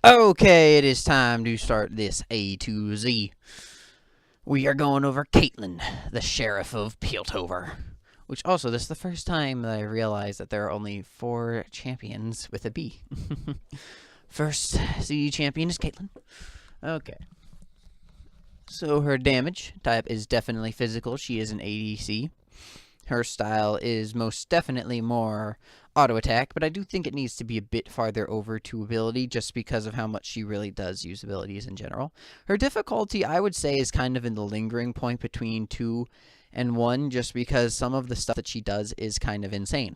Okay, it is time to start this A to Z. We are going over Caitlyn, the Sheriff of Piltover. Which also, this is the first time that I realized that there are only 4 champions with a B. First Z champion is Caitlyn. Okay. So her damage type is definitely physical. She is an ADC. Her style is most definitely more auto attack, but I do think it needs to be a bit farther over to ability just because of how much she really does use abilities in general. Her difficulty, I would say, is kind of in the lingering point between 2 and 1, just because some of the stuff that she does is kind of insane.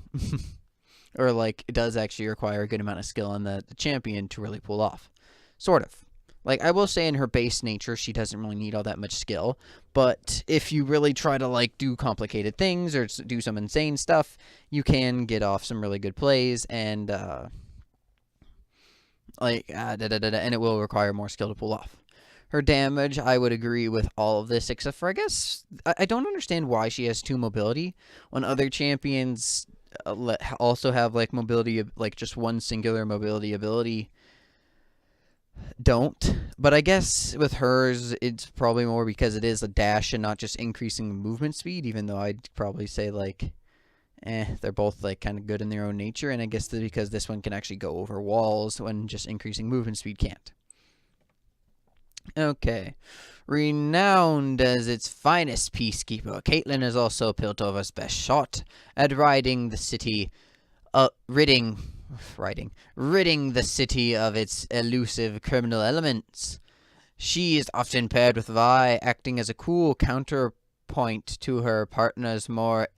Or, like, it does actually require a good amount of skill on the champion to really pull off. Sort of. Like, I will say in her base nature, she doesn't really need all that much skill. But if you really try to, like, do complicated things or do some insane stuff, you can get off some really good plays and, and it will require more skill to pull off. Her damage, I would agree with all of this, except for, I guess, I don't understand why she has 2 mobility when other champions also have, like, mobility, like, just one singular mobility ability. Don't, but I guess with hers it's probably more because it is a dash and not just increasing movement speed, even though I'd probably say like they're both like kind of good in their own nature, and I guess that because this one can actually go over walls when just increasing movement speed can't. Okay. Renowned as its finest peacekeeper, Kaitlyn is also Piltover's best shot at ridding the city the city of its elusive criminal elements. She is often paired with Vi, acting as a cool counterpoint to her partner's more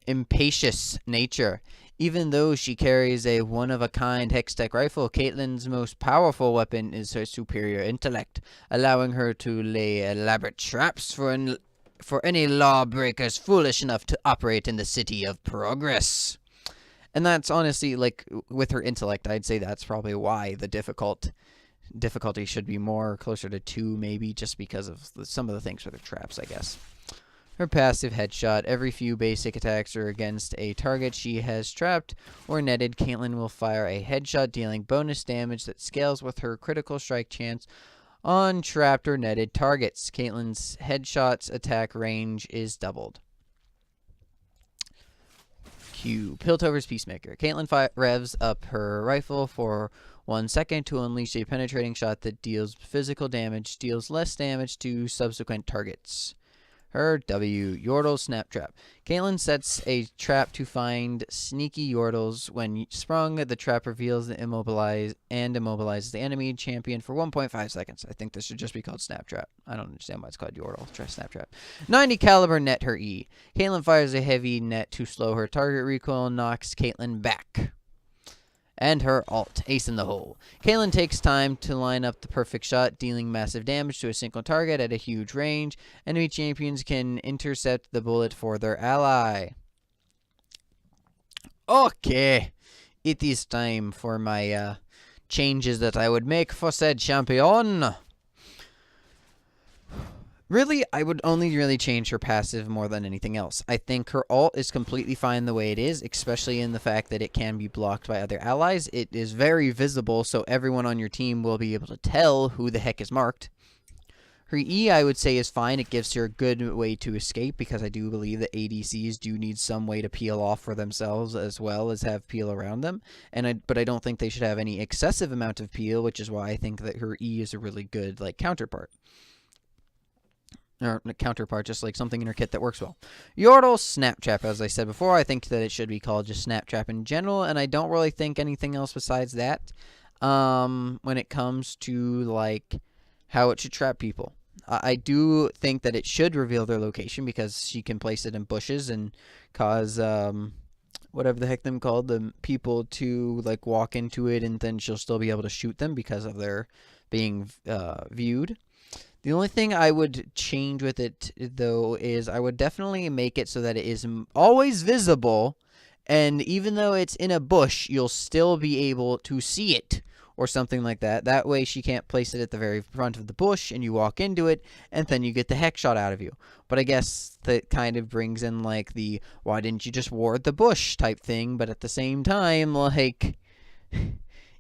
impatious nature. Even though she carries a one-of-a-kind Hextech rifle, Caitlyn's most powerful weapon is her superior intellect, allowing her to lay elaborate traps for any lawbreakers foolish enough to operate in the City of Progress. And that's honestly, like, with her intellect, I'd say that's probably why the difficulty should be more closer to 2, maybe, just because of some of the things with her traps, I guess. Her passive headshot. Every few basic attacks are against a target she has trapped or netted. Kaitlyn will fire a headshot, dealing bonus damage that scales with her critical strike chance on trapped or netted targets. Kaitlyn's headshot's attack range is doubled. Piltover's Peacemaker. Kaitlyn revs up her rifle for 1 second to unleash a penetrating shot that deals physical damage, deals less damage to subsequent targets. Her W. Yordle Snap Trap. Kaitlyn sets a trap to find sneaky Yordles. When sprung, the trap reveals the immobilizes the enemy champion for 1.5 seconds. I think this should just be called Snap Trap. I don't understand why it's called Yordle. Try Snap Trap. 90 caliber net her E. Kaitlyn fires a heavy net to slow her target recoil and knocks Kaitlyn back. And her alt, Ace in the Hole. Kaitlyn takes time to line up the perfect shot, dealing massive damage to a single target at a huge range. Enemy champions can intercept the bullet for their ally. Okay, it is time for my changes that I would make for said champion. Really, I would only really change her passive more than anything else. I think her ult is completely fine the way it is, especially in the fact that it can be blocked by other allies. It is very visible, so everyone on your team will be able to tell who the heck is marked. Her E, I would say, is fine. It gives her a good way to escape, because I do believe that ADCs do need some way to peel off for themselves as well as have peel around them. But I don't think they should have any excessive amount of peel, which is why I think that her E is a really good counterpart. Or counterpart, just like something in her kit that works well. Yordle Snap Trap, as I said before, I think that it should be called just Snap Trap in general, and I don't really think anything else besides that when it comes to, like, how it should trap people. I do think that it should reveal their location, because she can place it in bushes and cause, whatever the heck them called, the people to, like, walk into it, and then she'll still be able to shoot them because of their being viewed. The only thing I would change with it, though, is I would definitely make it so that it is always visible, and even though it's in a bush, you'll still be able to see it, or something like that. That way she can't place it at the very front of the bush, and you walk into it, and then you get the heck shot out of you. But I guess that kind of brings in, like, the why didn't you just ward the bush type thing, but at the same time, like,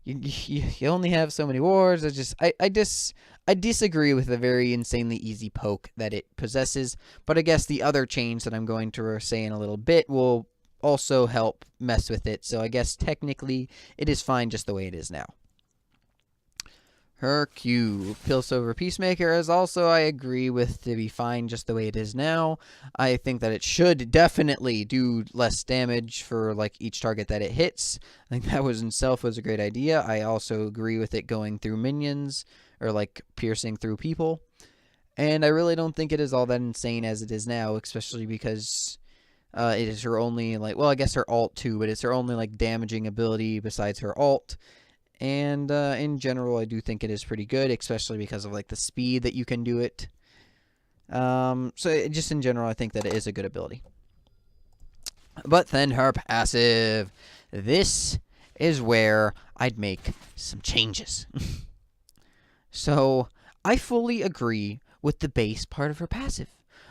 You only have so many wards. I disagree with the very insanely easy poke that it possesses, but I guess the other change that I'm going to say in a little bit will also help mess with it, so I guess technically it is fine just the way it is now. Her Q, Piltover Peacemaker, is also, I agree with, to be fine just the way it is now. I think that it should definitely do less damage for like each target that it hits. I think that was itself was a great idea. I also agree with it going through minions, or like piercing through people. And I really don't think it is all that insane as it is now, especially because it is her only, like, well, I guess her ult too, but it's her only like damaging ability besides her ult. And in general, I do think it is pretty good, especially because of like the speed that you can do it. So just in general, I think that it is a good ability. But then her passive. This is where I'd make some changes. So I fully agree with the base part of her passive,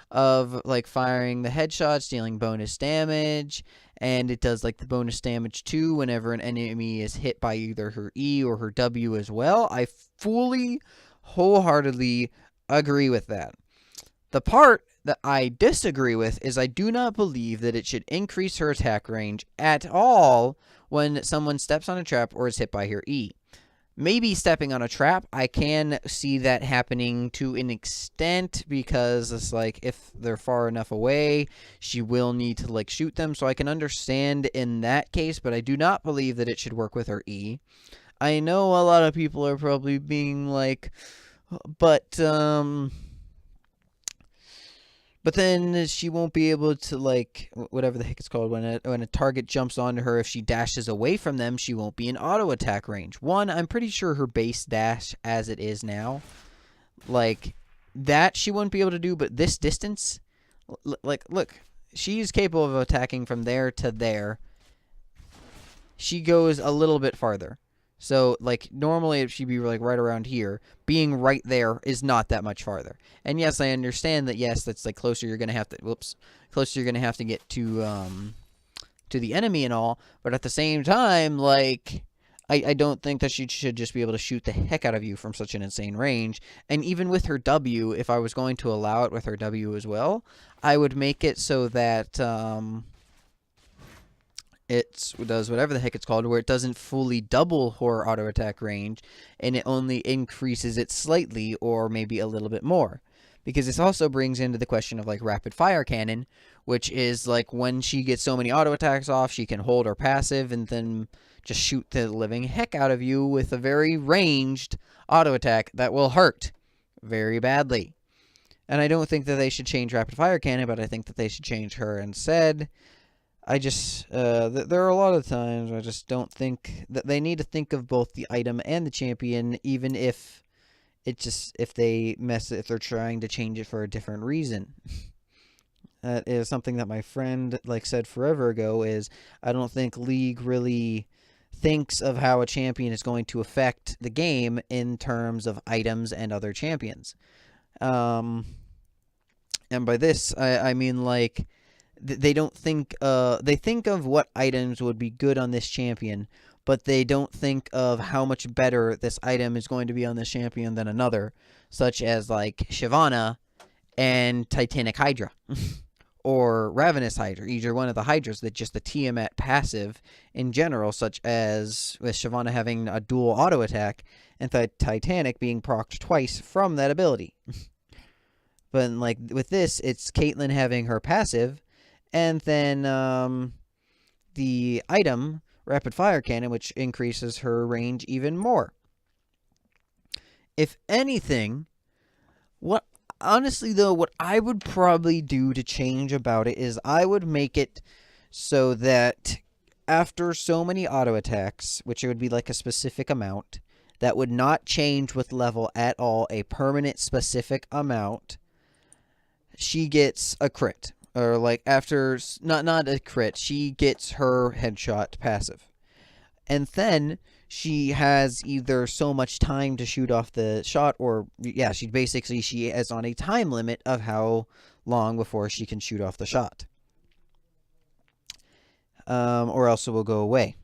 of like firing the headshots, dealing bonus damage, and it does like the bonus damage too whenever an enemy is hit by either her E or her W as well. I fully, wholeheartedly agree with that. The part that I disagree with is I do not believe that it should increase her attack range at all when someone steps on a trap or is hit by her E. Maybe stepping on a trap, I can see that happening to an extent, because it's like if they're far enough away, she will need to like shoot them, so I can understand in that case, but I do not believe that it should work with her E. I know a lot of people are probably being like, but then she won't be able to, like, whatever the heck it's called, when a target jumps onto her, if she dashes away from them, she won't be in auto attack range. One, I'm pretty sure her base dash as it is now, like, that she wouldn't be able to do, but this distance, like, look, she's capable of attacking from there to there. She goes a little bit farther. So, like, normally she'd be, like, right around here. Being right there is not that much farther. And yes, I understand that, yes, that's, like, closer you're going to have to, closer you're going to have to get to the enemy and all. But at the same time, like, I don't think that she should just be able to shoot the heck out of you from such an insane range. And even with her W, if I was going to allow it with her W as well, I would make it so that, it does whatever the heck it's called, where it doesn't fully double her auto attack range, and it only increases it slightly or maybe a little bit more. Because this also brings into the question of like rapid fire cannon, which is like when she gets so many auto attacks off, she can hold her passive and then just shoot the living heck out of you with a very ranged auto attack that will hurt very badly. And I don't think that they should change rapid fire cannon, but I think that they should change her instead. I just, there are a lot of times I just don't think that they need to think of both the item and the champion, even if if they're trying to change it for a different reason. That is something that my friend, like, said forever ago, is I don't think League really thinks of how a champion is going to affect the game in terms of items and other champions. And by this, I mean, like, they don't think, they think of what items would be good on this champion, but they don't think of how much better this item is going to be on this champion than another, such as, like, Shyvana and Titanic Hydra, or Ravenous Hydra, either one of the Hydras, that just the Tiamat passive in general, such as with Shyvana having a dual auto attack, and Titanic being procced twice from that ability. But, like, with this, it's Kaitlyn having her passive, and then the item, Rapid Fire Cannon, which increases her range even more. If anything, honestly though, what I would probably do to change about it is I would make it so that after so many auto attacks, which it would be like a specific amount, that would not change with level at all, a permanent specific amount, she gets a crit. Or, like, after, not a crit, she gets her headshot passive. And then she has either so much time to shoot off the shot, or, yeah, she is on a time limit of how long before she can shoot off the shot. Or else it will go away.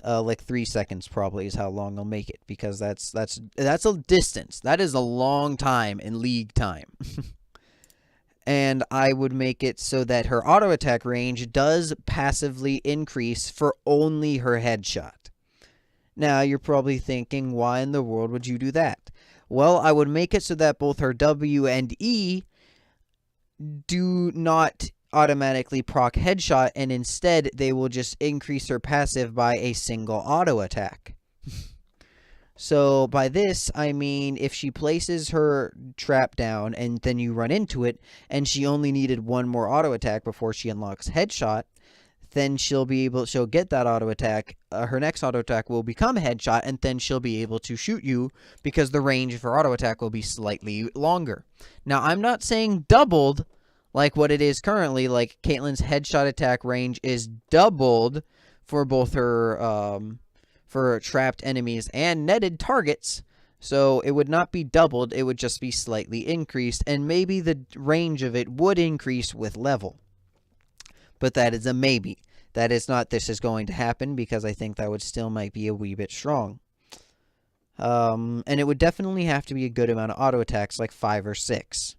Like 3 seconds probably is how long I'll make it, because that's a distance. That is a long time in League time. And I would make it so that her auto attack range does passively increase for only her headshot. Now, you're probably thinking, why in the world would you do that? Well, I would make it so that both her W and E do not automatically proc headshot, and instead they will just increase her passive by a single auto attack. So by this, I mean if she places her trap down and then you run into it, and she only needed one more auto attack before she unlocks headshot, then she'll get that auto attack. Her next auto attack will become headshot, and then she'll be able to shoot you because the range of her auto attack will be slightly longer. Now, I'm not saying doubled like what it is currently. Like, Caitlyn's headshot attack range is doubled for both her for trapped enemies and netted targets. So it would not be doubled, it would just be slightly increased, and maybe the range of it would increase with level. But that is a maybe. That is not this is going to happen, because I think that would still might be a wee bit strong. And it would definitely have to be a good amount of auto attacks, like 5 or 6.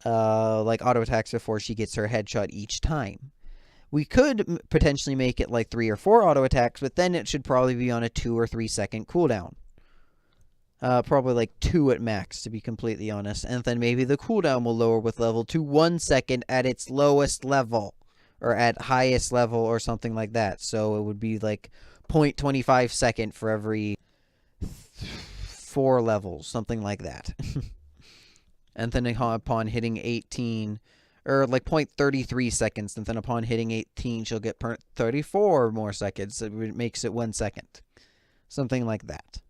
Like auto attacks before she gets her headshot each time. We could potentially make it like 3 or 4 auto attacks, but then it should probably be on a 2 or 3 second cooldown. Probably like 2 at max, to be completely honest. And then maybe the cooldown will lower with level to 1 second at its lowest level, or at highest level, or something like that. So it would be like 0.25 second for every 4 levels, something like that. And then upon hitting 18, or like 0.33 seconds, and then upon hitting 18, she'll get 34 more seconds. It makes it 1 second. Something like that.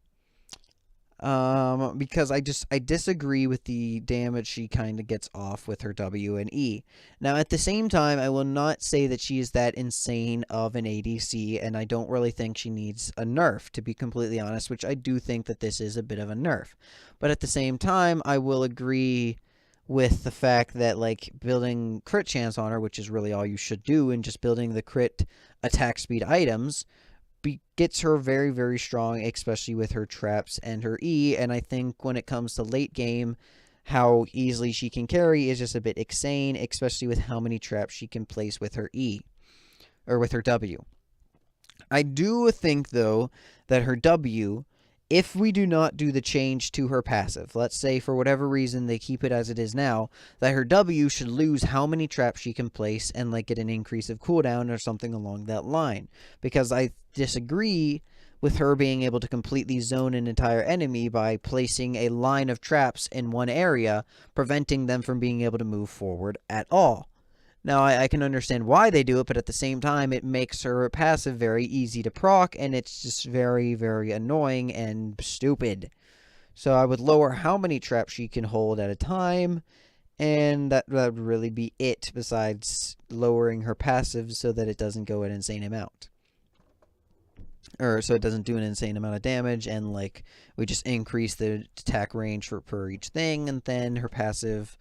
Because I disagree with the damage she kind of gets off with her W and E. Now, at the same time, I will not say that she is that insane of an ADC, and I don't really think she needs a nerf, to be completely honest, which I do think that this is a bit of a nerf. But at the same time, I will agree with the fact that, like, building crit chance on her, which is really all you should do, and just building the crit attack speed items, gets her very, very strong, especially with her traps and her E. And I think when it comes to late game, how easily she can carry is just a bit insane, especially with how many traps she can place with her E, or with her W. I do think, though, that her W, if we do not do the change to her passive, let's say for whatever reason they keep it as it is now, that her W should lose how many traps she can place and like get an increase of cooldown or something along that line. Because I disagree with her being able to completely zone an entire enemy by placing a line of traps in one area, preventing them from being able to move forward at all. Now, I can understand why they do it, but at the same time, it makes her passive very easy to proc, and it's just very, very annoying and stupid. So I would lower how many traps she can hold at a time, and that would really be it, besides lowering her passive so that it doesn't go an insane amount. Or so it doesn't do an insane amount of damage, and like we just increase the attack range per each thing, and then her passive...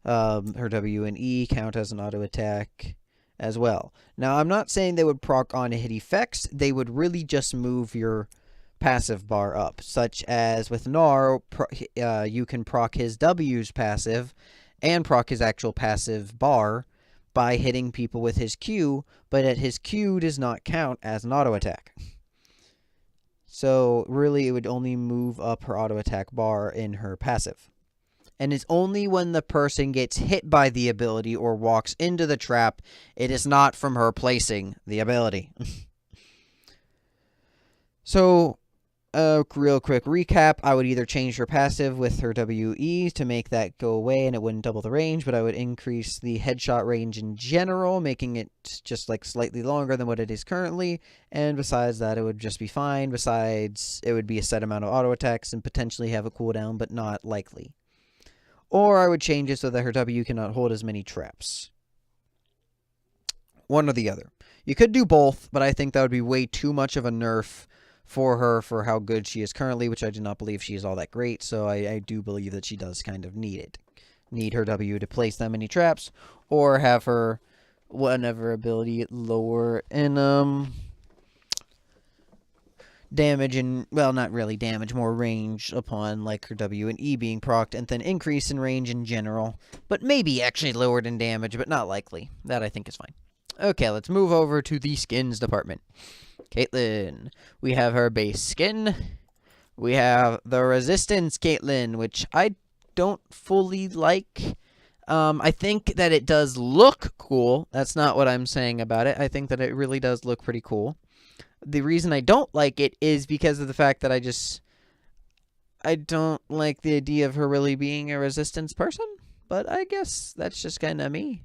her W and E count as an auto attack as well. Now, I'm not saying they would proc on hit effects. They would really just move your passive bar up, such as with Gnar, you can proc his W's passive and proc his actual passive bar by hitting people with his Q, but his Q does not count as an auto attack. So really, it would only move up her auto attack bar in her passive. And it's only when the person gets hit by the ability or walks into the trap, it is not from her placing the ability. So, real quick recap, I would either change her passive with her WE to make that go away and it wouldn't double the range, but I would increase the headshot range in general, making it just like slightly longer than what it is currently, and besides that, it would just be fine. Besides, it would be a set amount of auto attacks and potentially have a cooldown, but not likely. Or I would change it so that her W cannot hold as many traps. One or the other. You could do both, but I think that would be way too much of a nerf for her for how good she is currently, which I do not believe she is all that great, so I do believe that she does kind of need it. Need her W to place that many traps, or have her whatever ability lower in damage and, well, not really damage, more range upon like her W and E being procced, and then increase in range in general. But maybe actually lowered in damage, but not likely. That I think is fine. Okay, let's move over to the skins department. Kaitlyn. We have her base skin. We have the resistance Kaitlyn, which I don't fully like. I think that it does look cool. That's not what I'm saying about it. I think that it really does look pretty cool. The reason I don't like it is because of the fact that I don't like the idea of her really being a resistance person. But I guess that's just kind of me.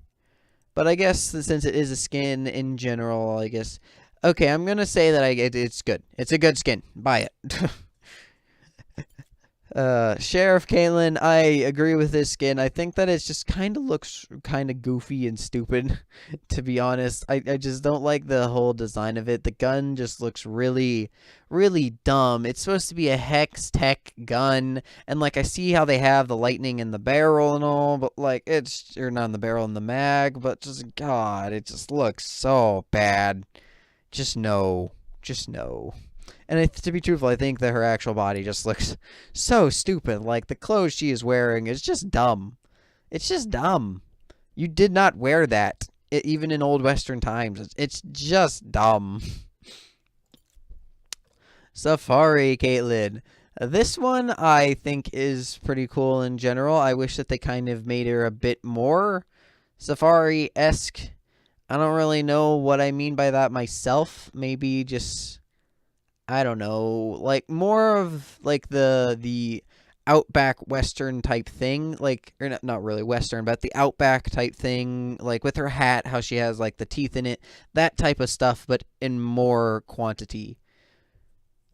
But I guess since it is a skin in general, I guess. Okay, I'm gonna say that it's good. It's a good skin. Buy it. Sheriff Kaitlyn, I agree with this skin. I think that it just kind of looks kind of goofy and stupid, to be honest. I just don't like the whole design of it. The gun just looks really, really dumb. It's supposed to be a hex tech gun, and like I see how they have the lightning in the barrel and all, but like or not in the barrel, in the mag, but just, God, it just looks so bad. Just no. Just no. And to be truthful, I think that her actual body just looks so stupid. Like, the clothes she is wearing is just dumb. It's just dumb. You did not wear that, even in old Western times. It's just dumb. Safari Kaitlyn. This one, I think, is pretty cool in general. I wish that they kind of made her a bit more Safari-esque. I don't really know what I mean by that myself. Maybe just, I don't know, like more of like the outback Western type thing, like, or not really Western, but the outback type thing, like with her hat, how she has like the teeth in it, that type of stuff, but in more quantity.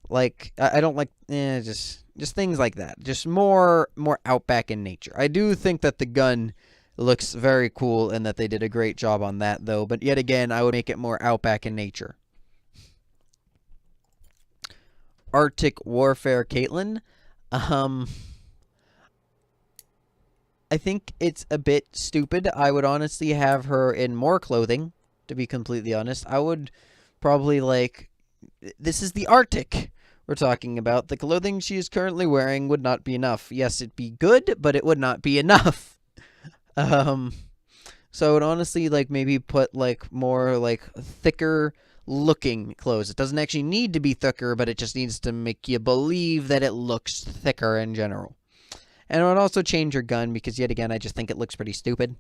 Like, I don't like, just things like that. Just more outback in nature. I do think that the gun looks very cool and that they did a great job on that, though. But yet again, I would make it more outback in nature. Arctic Warfare Kaitlyn. I think it's a bit stupid. I would honestly have her in more clothing, to be completely honest. I would probably, like, this is the Arctic we're talking about. The clothing she is currently wearing would not be enough. Yes, it'd be good, but it would not be enough. So I would honestly, like, maybe put, like, more, like, thicker looking clothes. It doesn't actually need to be thicker, but it just needs to make you believe that it looks thicker in general. And I would also change her gun because, yet again, I just think it looks pretty stupid.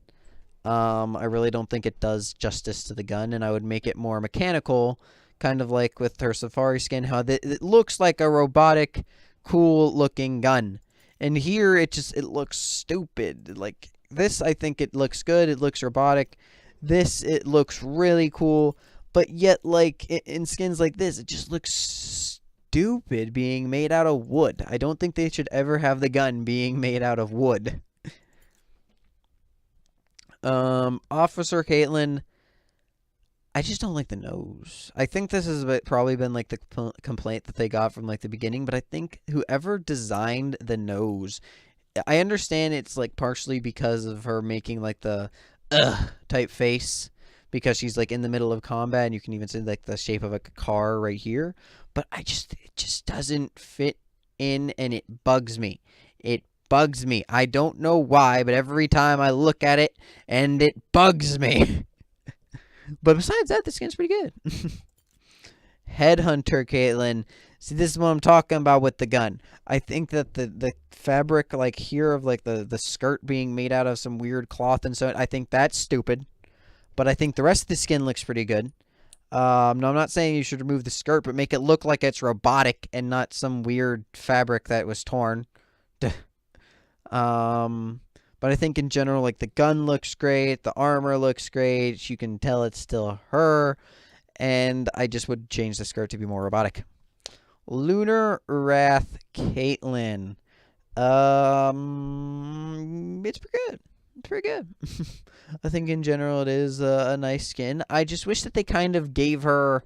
I really don't think it does justice to the gun, and I would make it more mechanical, kind of like with her Safari skin, how it looks like a robotic, cool-looking gun. And here, it looks stupid. Like, this, I think it looks good. It looks robotic. This, it looks really cool. But yet, like, in skins like this, it just looks stupid being made out of wood. I don't think they should ever have the gun being made out of wood. Officer Kaitlyn, I just don't like the nose. I think this has probably been, like, the complaint that they got from, like, the beginning. But I think whoever designed the nose, I understand it's, like, partially because of her making, like, the type face, because she's, like, in the middle of combat, and you can even see, like, the shape of a car right here. But it just doesn't fit in, and it bugs me. It bugs me. I don't know why, but every time I look at it, and it bugs me. But besides that, the skin's pretty good. Headhunter Kaitlyn. See, this is what I'm talking about with the gun. I think that the fabric, like, here of, like, the skirt being made out of some weird cloth and so, I think that's stupid. But I think the rest of the skin looks pretty good. No, I'm not saying you should remove the skirt, but make it look like it's robotic and not some weird fabric that was torn. But I think in general, like, the gun looks great. The armor looks great. You can tell it's still her. And I just would change the skirt to be more robotic. Lunar Wrath Kaitlyn. It's pretty good. It's pretty good. I think in general it is a nice skin. I just wish that they kind of gave her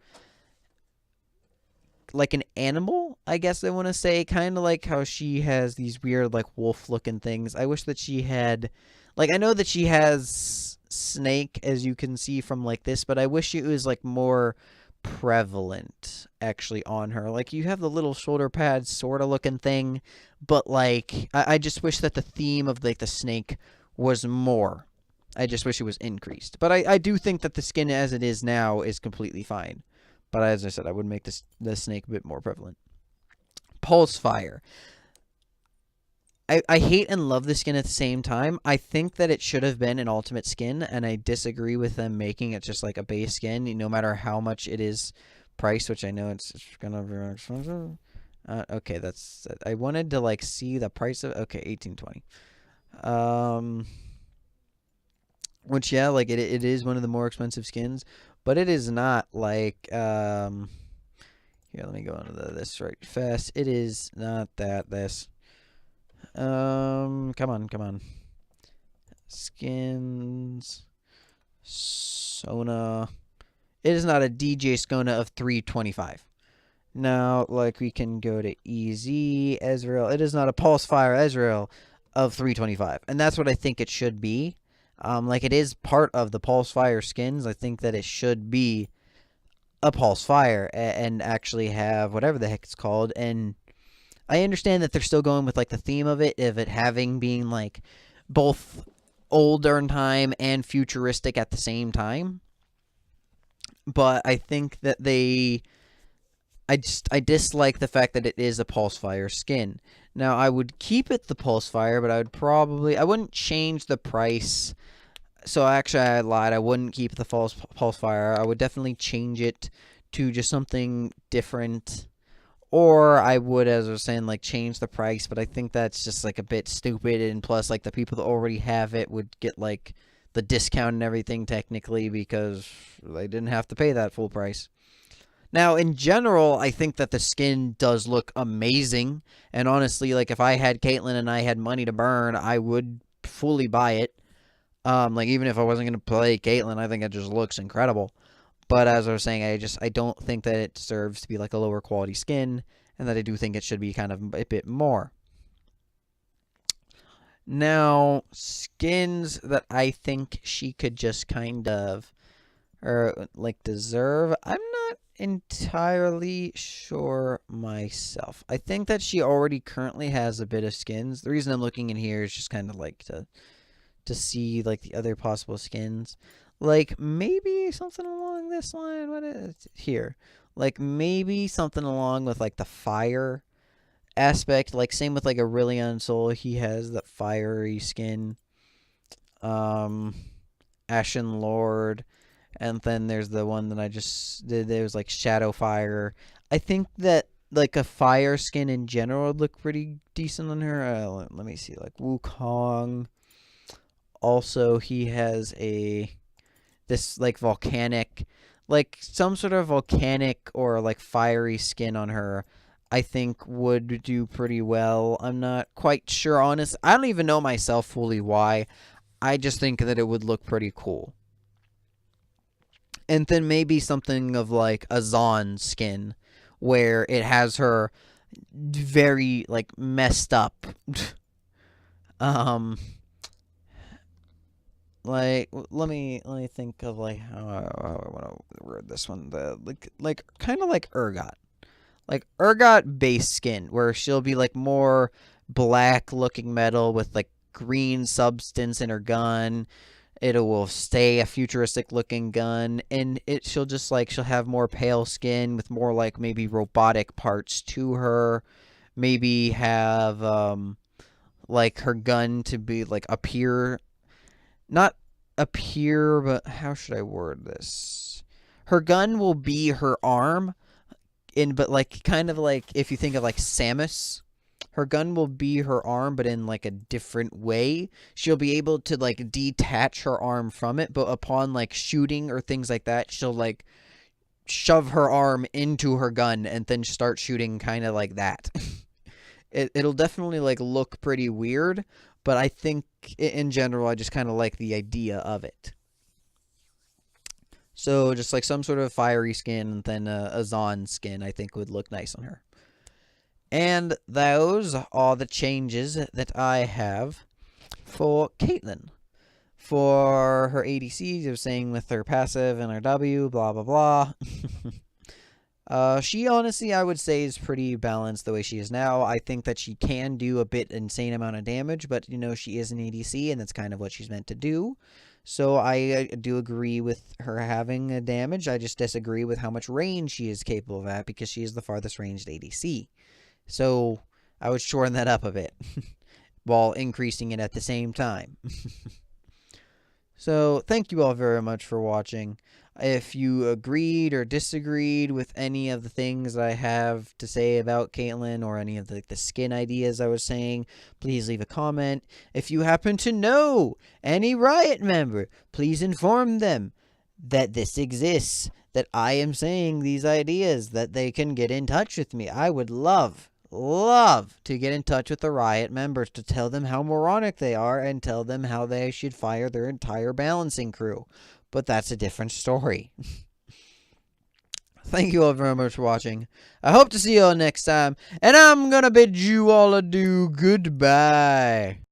like an animal, I guess I want to say. Kind of like how she has these weird, like, wolf-looking things. I wish that she had, like, I know that she has snake, as you can see from, like, this, but I wish it was, like, more prevalent actually on her. Like, you have the little shoulder pads sort of looking thing, but like I just wish that the theme of like the snake was more. I just wish it was increased. But I do think that the skin as it is now is completely fine. But as I said, I would make the snake a bit more prevalent. Pulsefire. I hate and love the skin at the same time. I think that it should have been an ultimate skin, and I disagree with them making it just like a base skin, no matter how much it is priced, which I know it's gonna be expensive. Okay, that's. I wanted to like see the price of. Okay, 1820. Which yeah, like it is one of the more expensive skins, but it is not like Here, let me go into this right fast. It is not that this. Come on. Skins. Sona. It is not a DJ Skona of 325. Now, like, we can go to EZ Ezreal. It is not a Pulsefire Ezreal of 325. And that's what I think it should be. Like, it is part of the Pulsefire skins. I think that it should be a Pulsefire and actually have whatever the heck it's called. And I understand that they're still going with like the theme of it having being like both older in time and futuristic at the same time. But I think that I dislike the fact that it is a Pulsefire skin. Now I would keep it the Pulsefire, but I wouldn't change the price. So actually I lied. I wouldn't keep the Pulsefire. I would definitely change it to just something different. Or I would, as I was saying, like, change the price, but I think that's just, like, a bit stupid, and plus, like, the people that already have it would get, like, the discount and everything, technically, because they didn't have to pay that full price. Now, in general, I think that the skin does look amazing, and honestly, like, if I had Kaitlyn and I had money to burn, I would fully buy it. Like, even if I wasn't going to play Kaitlyn, I think it just looks incredible. But as I was saying, I don't think that it deserves to be like a lower quality skin, and that I do think it should be kind of a bit more. Now, skins that I think she could just kind of, or like deserve, I'm not entirely sure myself. I think that she already currently has a bit of skins. The reason I'm looking in here is just kind of like to see like the other possible skins. Like, maybe something along this line. What is it? Here? Like, maybe something along with, like, the fire aspect. Like, same with, like, Aurelion Soul. He has that fiery skin. Ashen Lord. And then there's the one that I just did. There was, like, Shadow Fire. I think that, like, a fire skin in general would look pretty decent on her. Let me see. Like, Wukong. Also, he has this like volcanic, like some sort of volcanic or like fiery skin on her, I think would do pretty well. I'm not quite sure, honest. I don't even know myself fully why. I just think that it would look pretty cool. And then maybe something of like a Zon skin, where it has her very like messed up like, let me think of like how I want to word this one. Like kind of like Urgot, like Urgot base skin, where she'll be like more black looking metal with like green substance in her gun. It will stay a futuristic looking gun, and she'll have more pale skin with more like maybe robotic parts to her. Maybe have like her gun to be like appear. Not appear, but how should I word this? Her gun will be her arm, but like kind of like if you think of like Samus, her gun will be her arm, but in like a different way. She'll be able to like detach her arm from it, but upon like shooting or things like that, she'll like shove her arm into her gun and then start shooting kind of like that. It'll definitely like look pretty weird, but I think in general, I just kind of like the idea of it. So just like some sort of fiery skin and then a Zon skin, I think would look nice on her. And those are the changes that I have for Kaitlyn. For her ADCs, I was saying with her passive and her W, blah, blah, blah. She honestly, I would say, is pretty balanced the way she is now. I think that she can do a bit insane amount of damage, but you know, she is an ADC, and that's kind of what she's meant to do. So I do agree with her having a damage. I just disagree with how much range she is capable of at, because she is the farthest ranged ADC. So I would shorten that up a bit while increasing it at the same time. So thank you all very much for watching. If you agreed or disagreed with any of the things I have to say about Kaitlyn, or any of the skin ideas I was saying, please leave a comment. If you happen to know any Riot member, please inform them that this exists, that I am saying these ideas, that they can get in touch with me. I would love to get in touch with the Riot members to tell them how moronic they are, and tell them how they should fire their entire balancing crew. But that's a different story. Thank you all very much for watching. I hope to see you all next time, and I'm gonna bid you all adieu. Goodbye.